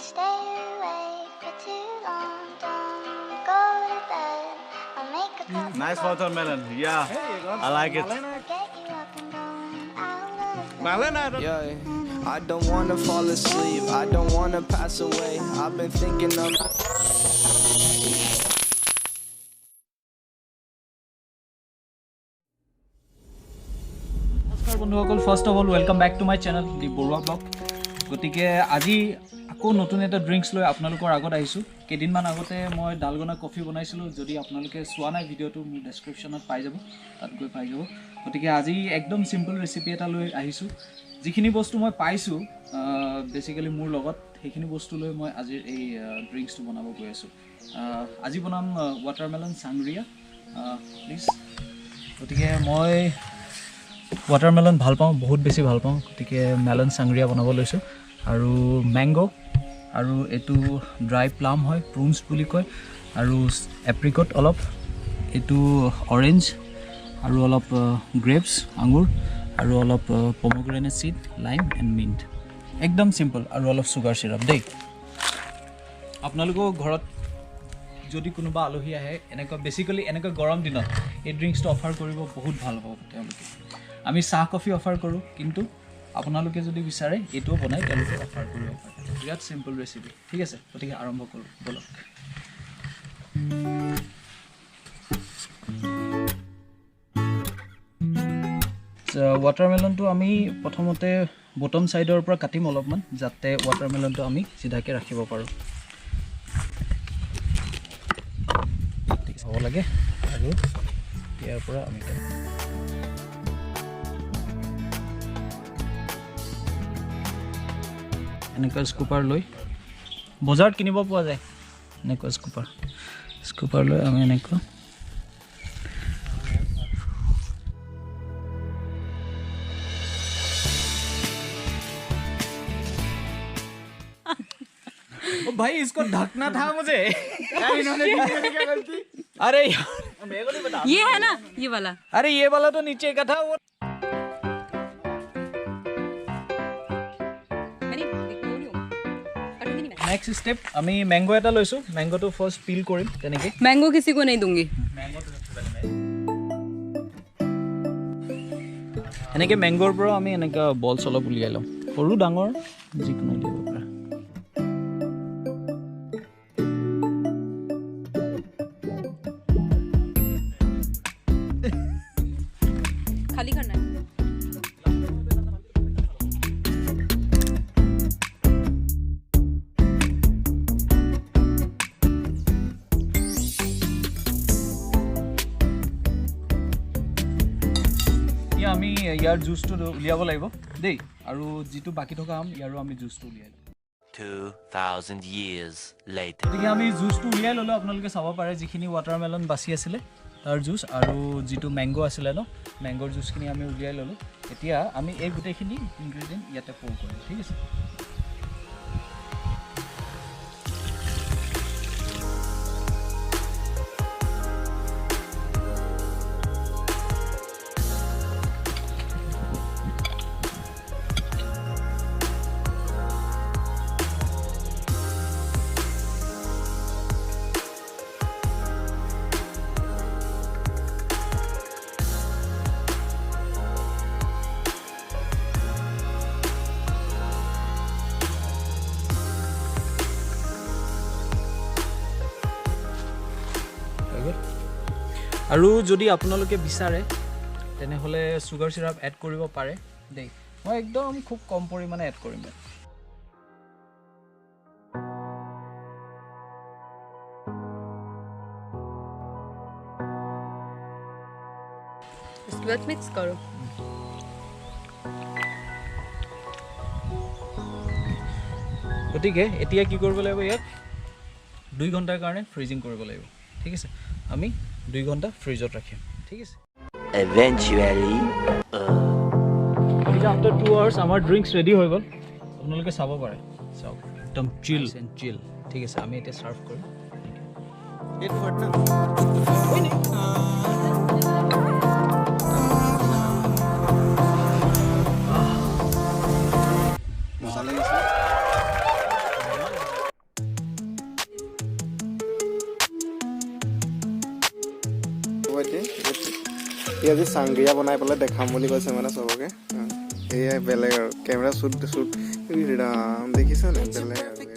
stay awake for too long. Don't go to bed. I'll make a cup Nice watermelon. Yeah, I like it. get you up and going out of bed. Malena. Yeah, I don't wanna fall asleep. I don't wanna pass away. I've been thinking of. নমস্কাৰ বন্ধুসকল, first of all welcome back to my channel the Baruah blog. গতিকে আজি আকৌ নতুন এটা drinks লৈ আপোনালোকৰ আগত আহিছোঁ। কেইদিনমান আগতে মই ডালগনা কফি বনাইছিলোঁ। যদি আপোনালোকে চোৱা নাই ভিডিঅ'টো, মোৰ ডেছক্ৰিপশ্যনত পাই যাব, তাত গৈ পাই যাব। গতিকে আজি একদম চিম্পল ৰেচিপি এটা লৈ আহিছোঁ। যিখিনি বস্তু মই পাইছোঁ বেচিকেলি মোৰ লগত, সেইখিনি বস্তু লৈ মই আজিৰ এই ড্ৰিংকছটো বনাব গৈ আছোঁ। আজি বনাম ৱাটাৰমেলন চাংগ্ৰিয়া প্লিজ। গতিকে মই ৱাটাৰমেলন ভাল পাওঁ, বহুত বেছি ভাল পাওঁ। গতিকে মেলন চাংগ্ৰিয়া বনাব লৈছোঁ। আৰু মেংগ' আৰু এইটো ড্ৰাই প্লাম হয়, প্ৰুনছ বুলি কয়, আৰু এপ্ৰিকট অলপ, এইটো অৰেঞ্জ, আৰু অলপ গ্ৰেপছ আঙুৰ, আৰু অলপ পমগ্ৰেনেট চিড, লাইম এণ্ড মিণ্ট। একদম চিম্পল, আৰু অলপ চুগাৰ চিৰাপ দেই। আপোনালোকেও ঘৰত যদি কোনোবা আলহী আহে, এনেকুৱা বেচিকেলি এনেকুৱা গৰম দিনত এই ড্ৰিংকছটো অফাৰ কৰিব বহুত ভাল পাব তেওঁলোকে। আমি চাহ কফি অফাৰ কৰোঁ, কিন্তু আপোনালোকে যদি বিচাৰে এইটোও বনাই তেওঁলোকে অফাৰ কৰিব পাৰে। বিৰাট চিম্পল ৰেচিপি, ঠিক আছে। গতিকে আৰম্ভ কৰোঁ ব'লক। ৱাটাৰমেলনটো আমি প্ৰথমতে বটম ছাইডৰ পৰা কাটিম অলপমান, যাতে ৱাটাৰমেলনটো আমি চিধাকৈ ৰাখিব পাৰোঁ। হ'ব লাগে, আৰু ইয়াৰ পৰা আমি এনেকুৱা স্কুপাৰ লৈ, বজাৰত কিনিব পোৱা যায় এনেকুৱা স্কুপাৰ লৈ আমি এনেকুৱা भाई इसको ढकना था मुझे। अरे ये है ना, ये वाला। अरे ये वाला तो नीचे का था वो। नेक्स्ट स्टेप আমি ম্যাঙ্গো এটা লৈছো। ম্যাঙ্গোটো ফার্স্ট পিল কৰিম তেনেকে। मैंगो किसी को नहीं दूंगी। এনেকে ম্যাঙ্গোৰ পৰা আমি এনেকা বলছ অলপ উলিয়াই লওঁ, সৰু ডাঙৰ যিকোনো দিব পাৰা। खाली करना है। আমি ইয়াৰ জুচটো উলিয়াব লাগিব দেই, আৰু যিটো বাকী থকা আম ইয়াৰো আমি জুচটো উলিয়াই লওঁ। 2000 years later. গতিকে আমি জুচটো উলিয়াই ল'লোঁ। আপোনালোকে চাব পাৰে যিখিনি ৱাটাৰমেলন বাচি আছিলে তাৰ জুচ, আৰু যিটো মেংগো আছিলে ন, মেংগোৰ জুচখিনি আমি উলিয়াই ল'লোঁ। এতিয়া আমি এই গোটেইখিনি ইনগ্ৰিডিয়েণ্ট ইয়াতে প'ৰ কৰিম, ঠিক আছে। আৰু যদি আপোনালোকে বিচাৰে তেনেহ'লে চুগাৰ চিৰাপ এড কৰিব পাৰে দেই। মই একদম খুব কম পৰিমাণে এড কৰিম। इसके बाद मिक्स करो। গতিকে এতিয়া কি কৰিব লাগিব, ইয়াক 2 ঘণ্টাৰ কাৰণে ফ্ৰিজিং কৰিব লাগিব, ঠিক আছে। আমি 2 ঘণ্টা ফ্ৰিজত ৰাখিম, ঠিক আছে। Eventually, গতিকে আফটাৰ 2 আৱাৰ্ছ আমাৰ ড্ৰিংকছ ৰেডি হৈ গ'ল। আপোনালোকে চাব পাৰে, চাওক একদম চিল এণ্ড চিল, ঠিক আছে। আমি এতিয়া চাৰ্ভ কৰিম। ভাইটি ই আজি চাংগিয়া বনাই পেলাই দেখাম বুলি কৈছে মানে চবকে এয়াই বেলেগ আৰু কেমেৰা শ্বুট ৰাম দেখিছা নে বেলেগ আৰু